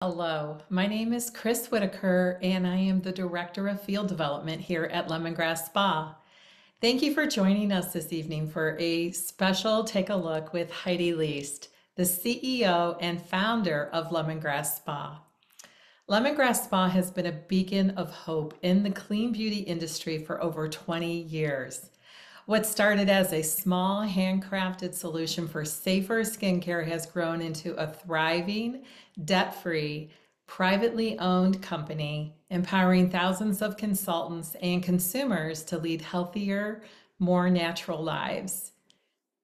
Hello, my name is Chris Whitaker, and I am the Director of Field Development here at Lemongrass Spa. Thank you for joining us this evening for a special take a look with Heidi Leist, the CEO and founder of Lemongrass Spa. Lemongrass Spa has been a beacon of hope in the clean beauty industry for over 20 years. What started as a small handcrafted solution for safer skincare has grown into a thriving, debt free, privately owned company, empowering thousands of consultants and consumers to lead healthier, more natural lives.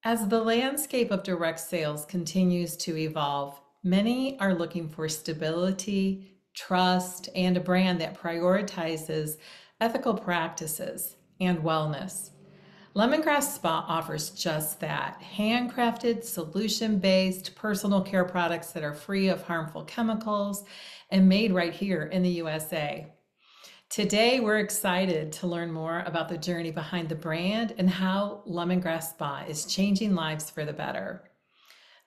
As the landscape of direct sales continues to evolve, many are looking for stability, trust, and a brand that prioritizes ethical practices and wellness. Lemongrass Spa offers just that handcrafted, solution based personal care products that are free of harmful chemicals and made right here in the USA. Today, we're excited to learn more about the journey behind the brand and how Lemongrass Spa is changing lives for the better.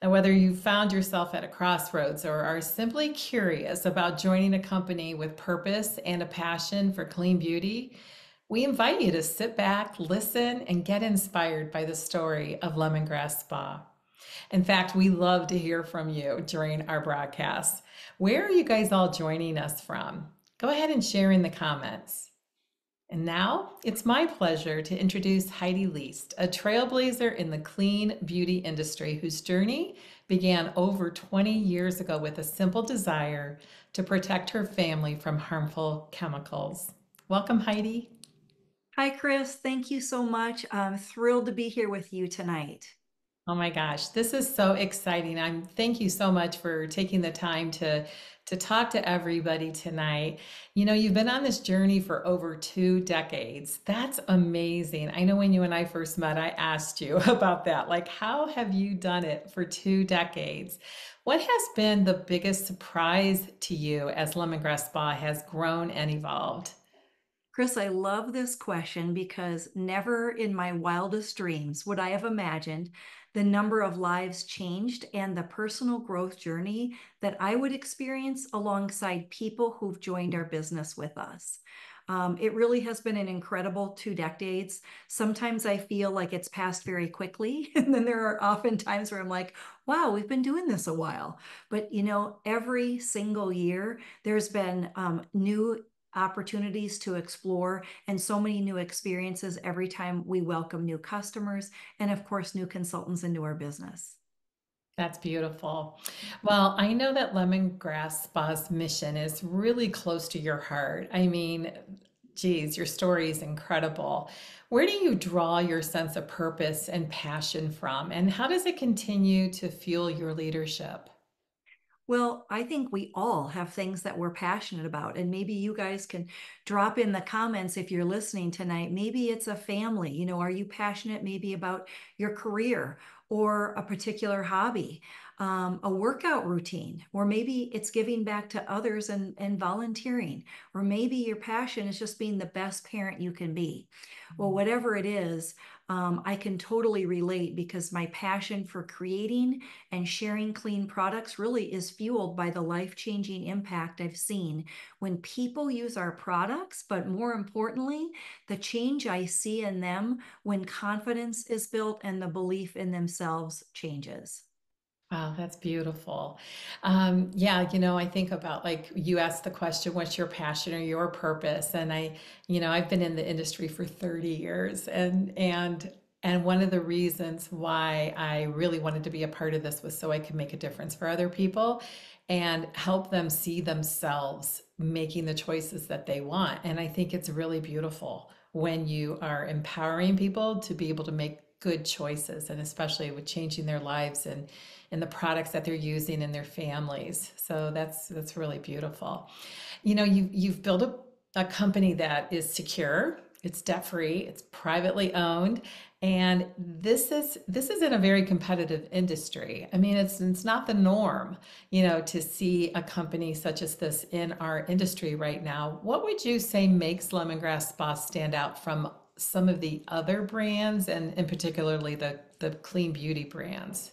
Now, whether you found yourself at a crossroads or are simply curious about joining a company with purpose and a passion for clean beauty, we invite you to sit back, listen, and get inspired by the story of Lemongrass Spa. In fact, we love to hear from you during our broadcasts. Where are you guys all joining us from? Go ahead and share in the comments. And now it's my pleasure to introduce Heidi Leist, a trailblazer in the clean beauty industry whose journey began over 20 years ago with a simple desire to protect her family from harmful chemicals. Welcome, Heidi. Hi, Chris. Thank you so much. I'm thrilled to be here with you tonight. Oh my gosh, this is so exciting. Thank you so much for taking the time to talk to everybody tonight. You know, you've been on this journey for over 2 decades. That's amazing. I know when you and I first met, I asked you about that. Like, how have you done it for 2 decades? What has been the biggest surprise to you as Lemongrass Spa has grown and evolved? Chris, I love this question because never in my wildest dreams would I have imagined the number of lives changed and the personal growth journey that I would experience alongside people who've joined our business with us. It really has been an incredible 2 decades. Sometimes I feel like it's passed very quickly. And then there are often times where I'm like, wow, we've been doing this a while. But, every single year, there's been new opportunities to explore and so many new experiences every time we welcome new customers and, of course, new consultants into our business. That's beautiful. Well, I know that Lemongrass Spa's mission is really close to your heart. I mean, geez, your story is incredible. Where do you draw your sense of purpose and passion from? And how does it continue to fuel your leadership? Well, I think we all have things that we're passionate about. And maybe you guys can drop in the comments if you're listening tonight. Maybe it's a family. Are you passionate maybe about your career or a particular hobby, a workout routine, or maybe it's giving back to others and volunteering, or maybe your passion is just being the best parent you can be. Well, whatever it is, I can totally relate because my passion for creating and sharing clean products really is fueled by the life-changing impact I've seen when people use our products, but more importantly, the change I see in them when confidence is built and the belief in themselves changes. Wow, that's beautiful. Yeah, I think about like you asked the question, what's your passion or your purpose? And I've been in the industry for 30 years and one of the reasons why I really wanted to be a part of this was so I could make a difference for other people and help them see themselves making the choices that they want. And I think it's really beautiful when you are empowering people to be able to make good choices and especially with changing their lives and the products that they're using in their families. So that's really beautiful. You've built a company that is secure, it's debt free, it's privately owned, and this is in a very competitive industry. I mean, it's not the norm, to see a company such as this in our industry right now. What would you say makes Lemongrass Spa stand out from some of the other brands and particularly the clean beauty brands?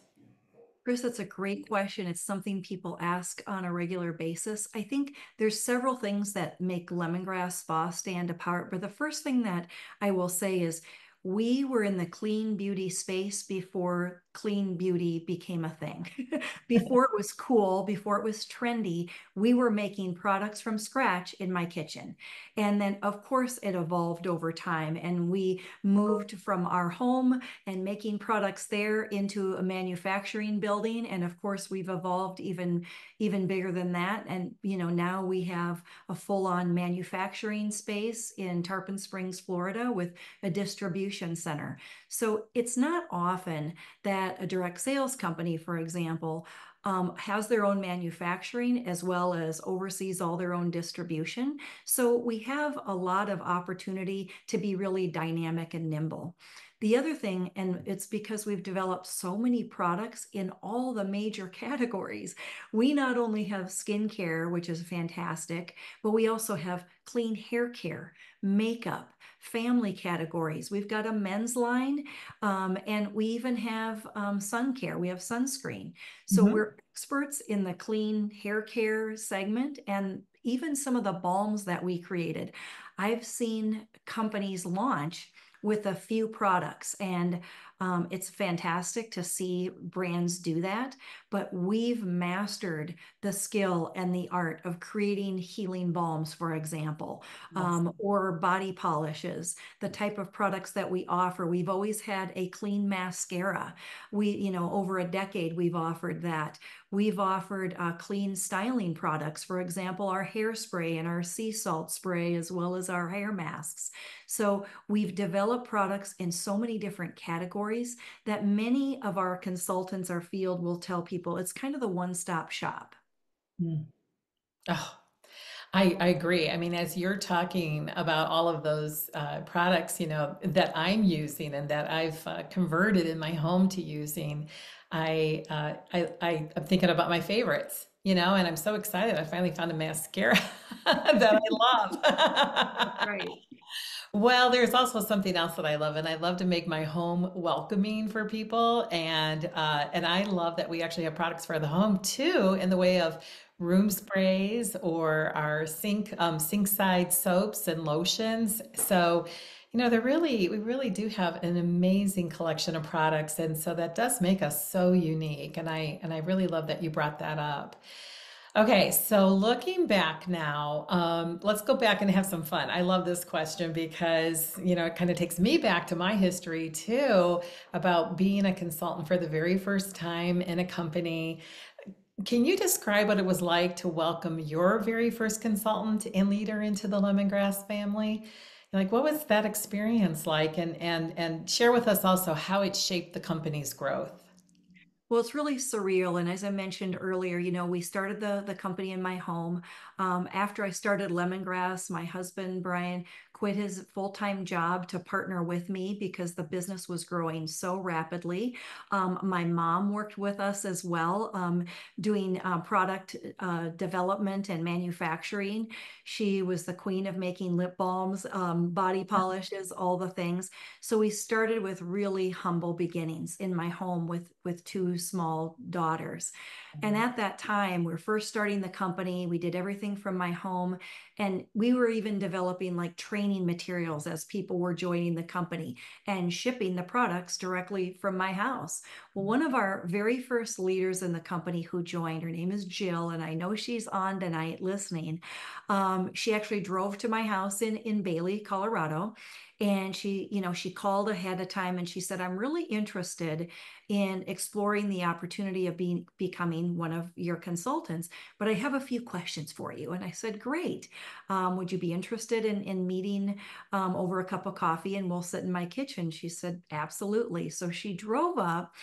Chris, that's a great question. It's something people ask on a regular basis. I think there's several things that make Lemongrass Spa stand apart. But the first thing that I will say is we were in the clean beauty space before clean beauty became a thing. Before it was cool, before it was trendy, we were making products from scratch in my kitchen. And then, of course, it evolved over time. And we moved from our home and making products there into a manufacturing building. And of course, we've evolved even bigger than that. And now we have a full-on manufacturing space in Tarpon Springs, Florida, with a distribution center. So it's not often that a direct sales company, for example, has their own manufacturing as well as oversees all their own distribution. So we have a lot of opportunity to be really dynamic and nimble. The other thing, and it's because we've developed so many products in all the major categories. We not only have skincare, which is fantastic, but we also have clean hair care, makeup, family categories. We've got a men's line, and we even have sun care. We have sunscreen. So Mhm. we're experts in the clean hair care segment and even some of the balms that we created. I've seen companies launch with a few products, and it's fantastic to see brands do that. But we've mastered the skill and the art of creating healing balms, for example, Yes. or body polishes, the type of products that we offer. We've always had a clean mascara. Over a decade, we've offered that. We've offered clean styling products, for example, our hairspray and our sea salt spray, as well as our hair masks. So we've developed products in so many different categories that many of our consultants, our field will tell people it's kind of the one-stop shop. Mm. Oh, I agree. I mean, as you're talking about all of those products, that I'm using and that I've converted in my home to using, I'm thinking about my favorites, and I'm so excited. I finally found a mascara that I love. Right. Well, there's also something else that I love, and I love to make my home welcoming for people, and I love that we actually have products for the home too, in the way of room sprays or our sink side soaps and lotions. So, we really do have an amazing collection of products, and so that does make us so unique, and I really love that you brought that up. Okay, so looking back now, let's go back and have some fun. I love this question because, it kind of takes me back to my history too, about being a consultant for the very first time in a company. Can you describe what it was like to welcome your very first consultant and leader into the Lemongrass family? Like, what was that experience like? And share with us also how it shaped the company's growth. Well, it's really surreal. And as I mentioned earlier, we started the company in my home. After I started Lemongrass, my husband, Brian, quit his full-time job to partner with me because the business was growing so rapidly. My mom worked with us as well, doing product development and manufacturing. She was the queen of making lip balms, body polishes, all the things. So we started with really humble beginnings in my home with two small daughters. And at that time, we are first starting the company. We did everything from my home, and we were even developing like training materials as people were joining the company and shipping the products directly from my house. Well, one of our very first leaders in the company who joined, her name is Jill, and I know she's on tonight listening. She actually drove to my house in Bailey, Colorado, and she called ahead of time and she said, I'm really interested in exploring the opportunity of becoming one of your consultants, but I have a few questions for you. And I said, great. Would you be interested in meeting over a cup of coffee and we'll sit in my kitchen? She said, absolutely. So she drove up,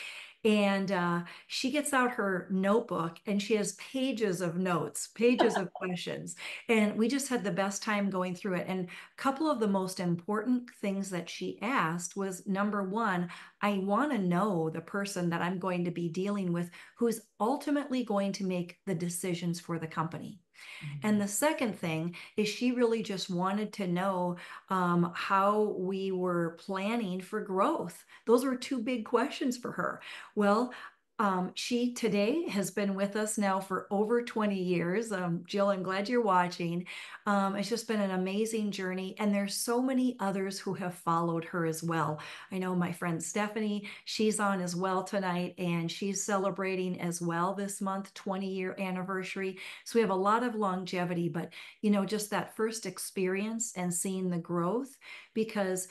and she gets out her notebook and she has pages of notes, pages of questions. And we just had the best time going through it. And a couple of the most important things that she asked was, number one, I want to know the person that I'm going to be dealing with who's ultimately going to make the decisions for the company. And the second thing is she really just wanted to know how we were planning for growth. Those were two big questions for her. Well, She today has been with us now for over 20 years. Jill, I'm glad you're watching. It's just been an amazing journey, and there's so many others who have followed her as well. I know my friend Stephanie, she's on as well tonight, and she's celebrating as well this month, 20-year anniversary. So we have a lot of longevity, but just that first experience and seeing the growth, because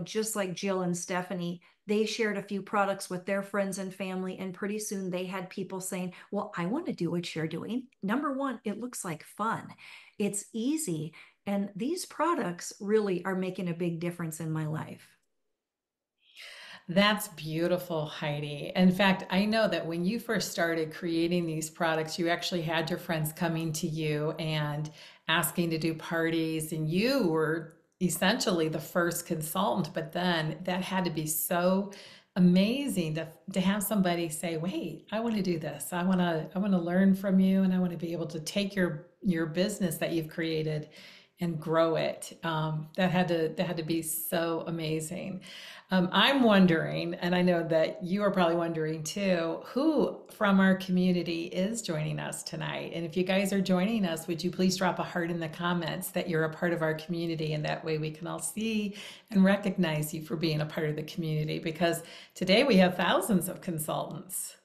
just like Jill and Stephanie, they shared a few products with their friends and family, and pretty soon they had people saying, well, I want to do what you're doing. Number one, it looks like fun, it's easy, and these products really are making a big difference in my life. That's beautiful, Heidi. In fact, I know that when you first started creating these products, you actually had your friends coming to you and asking to do parties, and you were essentially the first consultant. But then that had to be so amazing to have somebody say, "Wait, I want to do this. I want to learn from you, and I want to be able to take your business that you've created and grow it." That had to be so amazing. I'm wondering, and I know that you are probably wondering too, who from our community is joining us tonight? And if you guys are joining us, would you please drop a heart in the comments that you're a part of our community, and that way we can all see and recognize you for being a part of the community, because today we have thousands of consultants.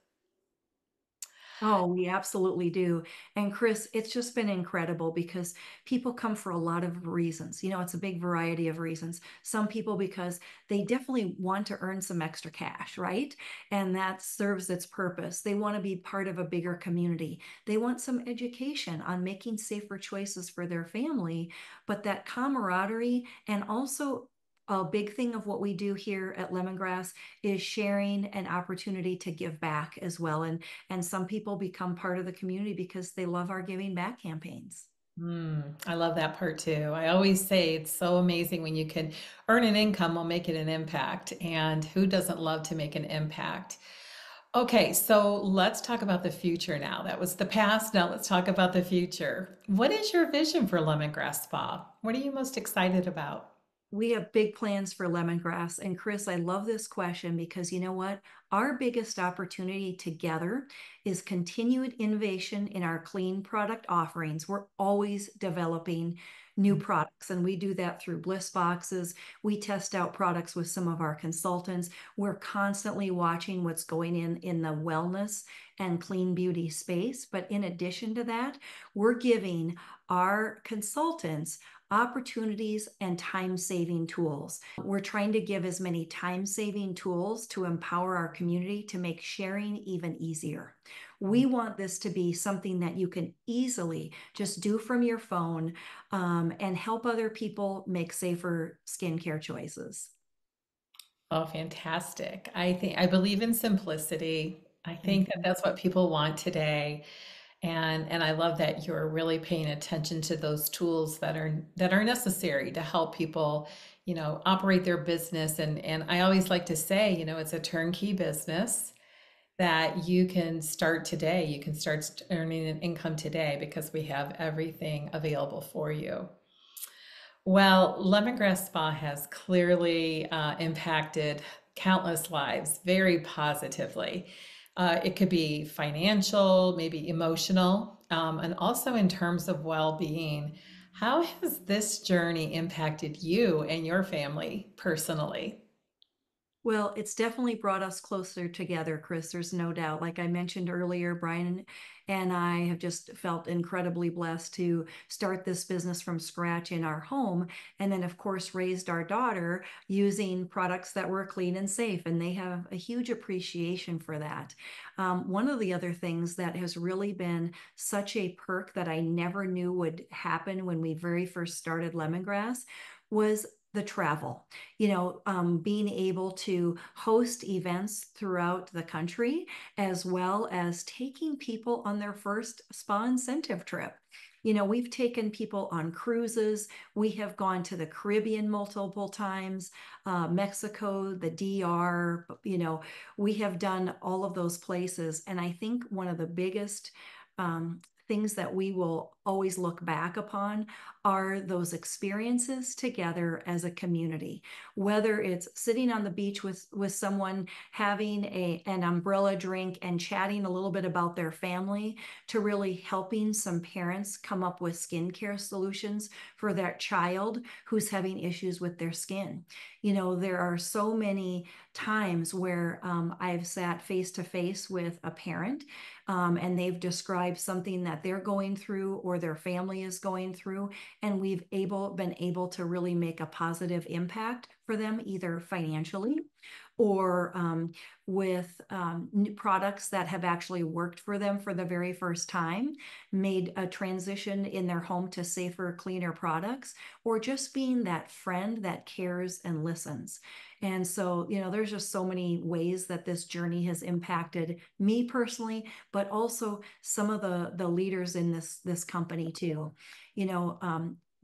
Oh, we absolutely do. And Chris, it's just been incredible because people come for a lot of reasons. It's a big variety of reasons. Some people because they definitely want to earn some extra cash, right? And that serves its purpose. They want to be part of a bigger community. They want some education on making safer choices for their family, but that camaraderie, and also a big thing of what we do here at Lemongrass is sharing an opportunity to give back as well. And some people become part of the community because they love our giving back campaigns. I love that part too. I always say it's so amazing when you can earn an income while making an impact. And who doesn't love to make an impact? Okay, so let's talk about the future now. That was the past. Now let's talk about the future. What is your vision for Lemongrass Spa? What are you most excited about? We have big plans for lemongrass. And Chris, I love this question because you know what? Our biggest opportunity together is continued innovation in our clean product offerings. We're always developing new products, and we do that through bliss boxes. We test out products with some of our consultants. We're constantly watching what's going in the wellness and clean beauty space. But in addition to that, we're giving our consultants opportunities and time saving tools. We're trying to give as many time saving tools to empower our community to make sharing even easier. We want this to be something that you can easily just do from your phone, and help other people make safer skincare choices. Oh, fantastic. I believe in simplicity. I think that Mhm. that's what people want today. And I love that you're really paying attention to those tools that are necessary to help people, operate their business. And I always like to say, it's a turnkey business that you can start today. You can start earning an income today because we have everything available for you. Well, Lemongrass Spa has clearly impacted countless lives very positively. It could be financial, maybe emotional, and also in terms of well being. How has this journey impacted you and your family personally? Well, it's definitely brought us closer together, Chris. There's no doubt. Like I mentioned earlier, Brian and I have just felt incredibly blessed to start this business from scratch in our home. And then, of course, raised our daughter using products that were clean and safe. And they have a huge appreciation for that. One of the other things that has really been such a perk that I never knew would happen when we very first started Lemongrass was the travel. Being able to host events throughout the country, as well as taking people on their first spa incentive trip. We've taken people on cruises. We have gone to the Caribbean multiple times, Mexico, the DR. We have done all of those places. And I think one of the biggest things that we will always look back upon are those experiences together as a community, whether it's sitting on the beach with someone having an umbrella drink and chatting a little bit about their family, to really helping some parents come up with skincare solutions for that child who's having issues with their skin. There are so many times where I've sat face to face with a parent, and they've described something that they're going through or their family is going through, and we've been able to really make a positive impact for them, either financially or with new products that have actually worked for them for the very first time, made a transition in their home to safer, cleaner products, or just being that friend that cares and listens. And so, there's just so many ways that this journey has impacted me personally, but also some of the leaders in this company too.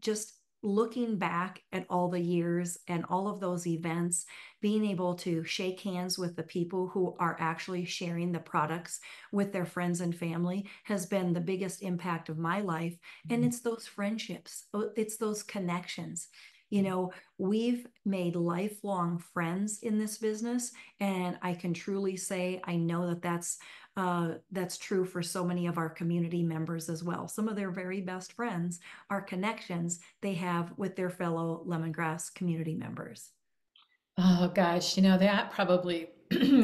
Just looking back at all the years and all of those events, being able to shake hands with the people who are actually sharing the products with their friends and family has been the biggest impact of my life. And it's those friendships, it's those connections. We've made lifelong friends in this business, and I can truly say I know that that's true for so many of our community members as well. Some of their very best friends are connections they have with their fellow lemongrass community members. Oh gosh, that probably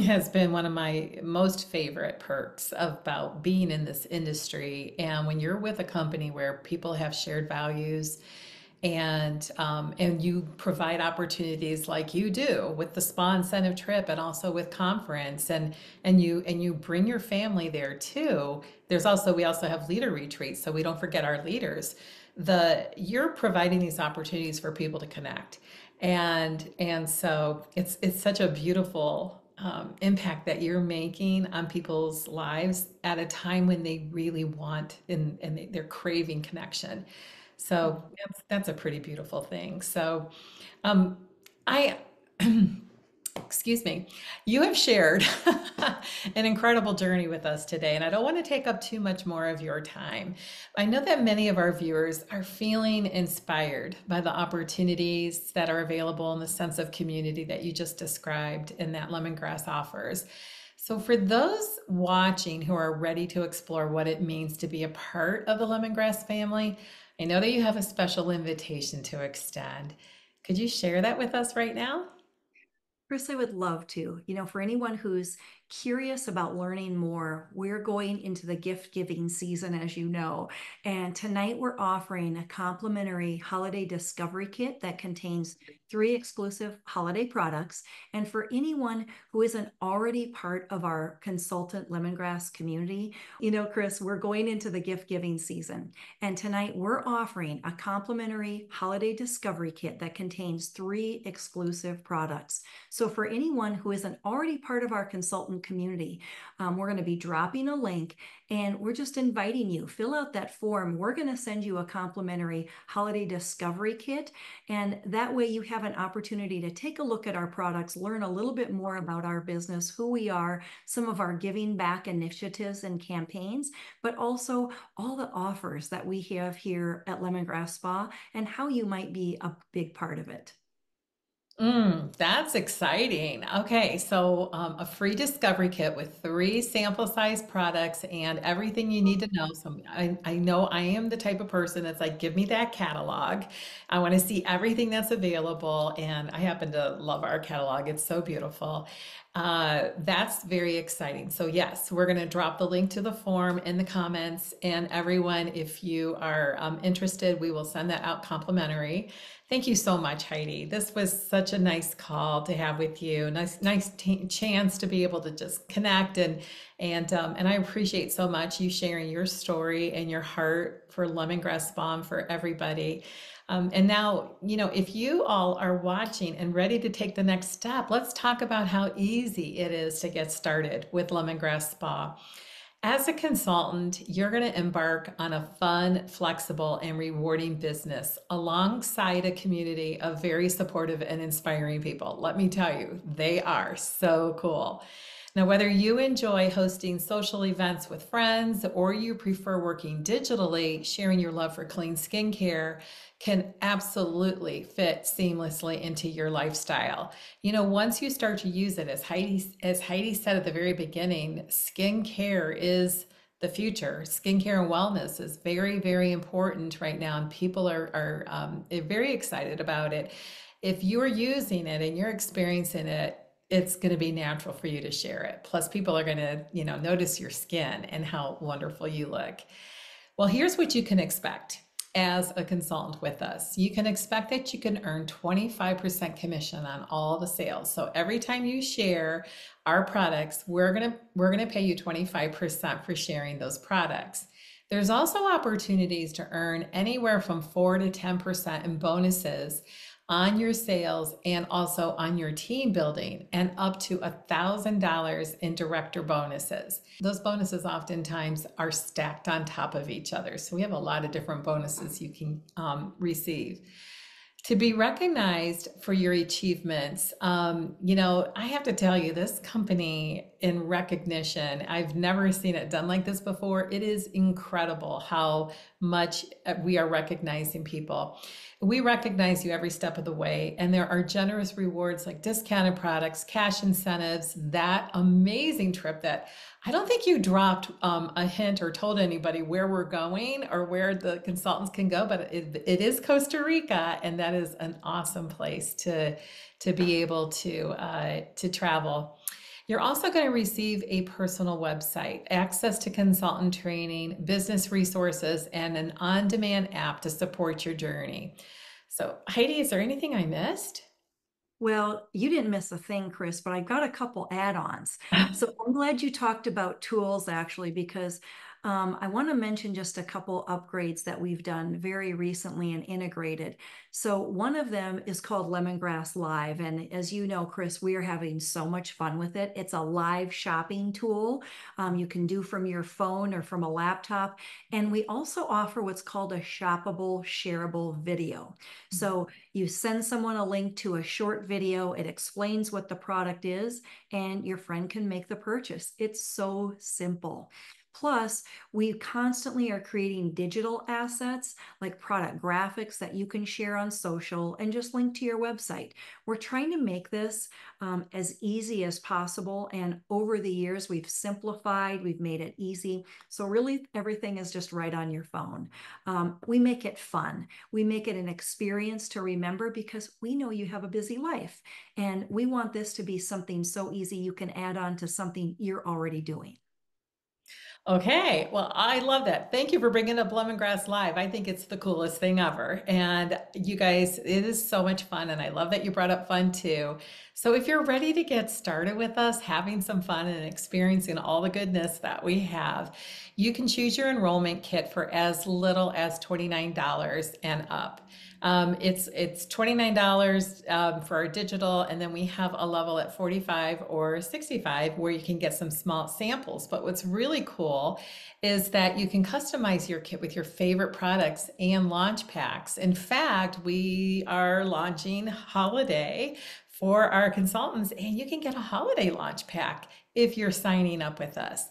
has been one of my most favorite perks about being in this industry. And when you're with a company where people have shared values and you provide opportunities like you do with the spa incentive trip and also with conference and you bring your family there too. We also have leader retreats, so we don't forget our leaders. You're providing these opportunities for people to connect, and so it's such a beautiful impact that you're making on people's lives at a time when they really want and they're craving connection. So that's a pretty beautiful thing. So um, I excuse me, you have shared an incredible journey with us today, and I don't want to take up too much more of your time. I know that many of our viewers are feeling inspired by the opportunities that are available in the sense of community that you just described and that Lemongrass offers. So, for those watching who are ready to explore what it means to be a part of the Lemongrass family, I know that you have a special invitation to extend. Could you share that with us right now? Chris, I would love to. For anyone who's curious about learning more, we're going into the gift giving season, as you know. And tonight we're offering a complimentary holiday discovery kit that contains 3 exclusive holiday products. And for anyone who isn't already part of our consultant lemongrass community, Chris, we're going into the gift giving season. And tonight we're offering a complimentary holiday discovery kit that contains 3 exclusive products. So for anyone who isn't already part of our consultant community, we're going to be dropping a link, and we're just inviting you. Fill out that form. We're going to send you a complimentary holiday discovery kit, and that way you have an opportunity to take a look at our products, learn a little bit more about our business, who we are, some of our giving back initiatives and campaigns, but also all the offers that we have here at Lemongrass Spa and how you might be a big part of it. That's exciting. Okay, so a free discovery kit with 3 sample size products and everything you need to know. So I know I am the type of person that's like, give me that catalog. I want to see everything that's available, and I happen to love our catalog. It's so beautiful. That's very exciting. So yes, we're going to drop the link to the form in the comments, and everyone, if you are interested, we will send that out complimentary. Thank you so much, Heidi. This was such a nice call to have with you. Nice chance to be able to just connect and I appreciate so much you sharing your story and your heart for Lemongrass Spa for everybody. And now, if you all are watching and ready to take the next step, let's talk about how easy it is to get started with Lemongrass Spa. As a consultant, you're going to embark on a fun, flexible, and rewarding business alongside a community of very supportive and inspiring people. Let me tell you, they are so cool. Now, whether you enjoy hosting social events with friends or you prefer working digitally, sharing your love for clean skincare can absolutely fit seamlessly into your lifestyle. Once you start to use it, as Heidi said at the very beginning, skincare is the future. Skincare and wellness is very, very important right now, and people are very excited about it. If you're using it and you're experiencing it, it's going to be natural for you to share it. Plus, people are going to, notice your skin and how wonderful you look. Well, here's what you can expect as a consultant with us. You can expect that you can earn 25% commission on all the sales. So every time you share our products, we're going to pay you 25% for sharing those products. There's also opportunities to earn anywhere from 4 to 10% in bonuses on your sales and also on your team building, and up to $1,000 in director bonuses. Those bonuses oftentimes are stacked on top of each other. So we have a lot of different bonuses you can receive. To be recognized for your achievements, I have to tell you, this company in recognition, I've never seen it done like this before. It is incredible how much we are recognizing people. We recognize you every step of the way, and there are generous rewards like discounted products, cash incentives, that amazing trip that I don't think you dropped a hint or told anybody where we're going or where the consultants can go, but it is Costa Rica, and that is an awesome place to be able to travel. You're also going to receive a personal website, access to consultant training, business resources, and an on-demand app to support your journey. So, Heidi, is there anything I missed? Well, you didn't miss a thing, Chris, but I got a couple add-ons. So I'm glad you talked about tools actually, because I want to mention just a couple upgrades that we've done very recently and integrated. So one of them is called Lemongrass Live. And as you know, Chris, we are having so much fun with it. It's a live shopping tool you can do from your phone or from a laptop. And we also offer what's called a shoppable, shareable video. So you send someone a link to a short video, it explains what the product is, and your friend can make the purchase. It's so simple. Plus, we constantly are creating digital assets like product graphics that you can share on social and just link to your website. We're trying to make this as easy as possible. And over the years, we've simplified, we've made it easy. So, really, everything is just right on your phone. We make it fun. We make it an experience to remember because we know you have a busy life. And we want this to be something so easy you can add on to something you're already doing. Okay, well, I love that. Thank you for bringing up Lemongrass Live. I think it's the coolest thing ever. And you guys, it is so much fun. And I love that you brought up fun too. So if you're ready to get started with us, having some fun and experiencing all the goodness that we have, you can choose your enrollment kit for as little as $29 and up. It's $29 for our digital, and then we have a level at 45 or 65 where you can get some small samples. But what's really cool is that you can customize your kit with your favorite products and launch packs. In fact, we are launching holiday for our consultants, and you can get a holiday launch pack if you're signing up with us.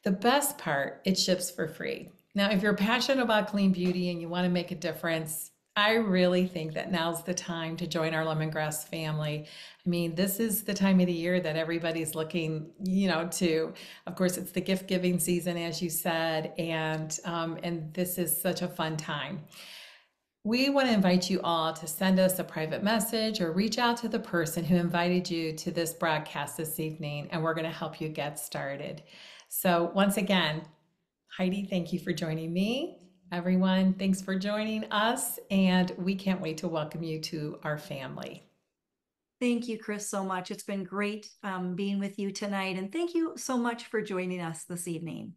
The best part, it ships for free. Now, if you're passionate about clean beauty and you want to make a difference, I really think that now's the time to join our lemongrass family. I mean, this is the time of the year that everybody's looking, of course, it's the gift giving season, as you said, and this is such a fun time. We want to invite you all to send us a private message or reach out to the person who invited you to this broadcast this evening, and we're going to help you get started. So once again, Heidi, thank you for joining me. Everyone, thanks for joining us, and we can't wait to welcome you to our family. Thank you, Chris, so much. It's been great being with you tonight. And thank you so much for joining us this evening.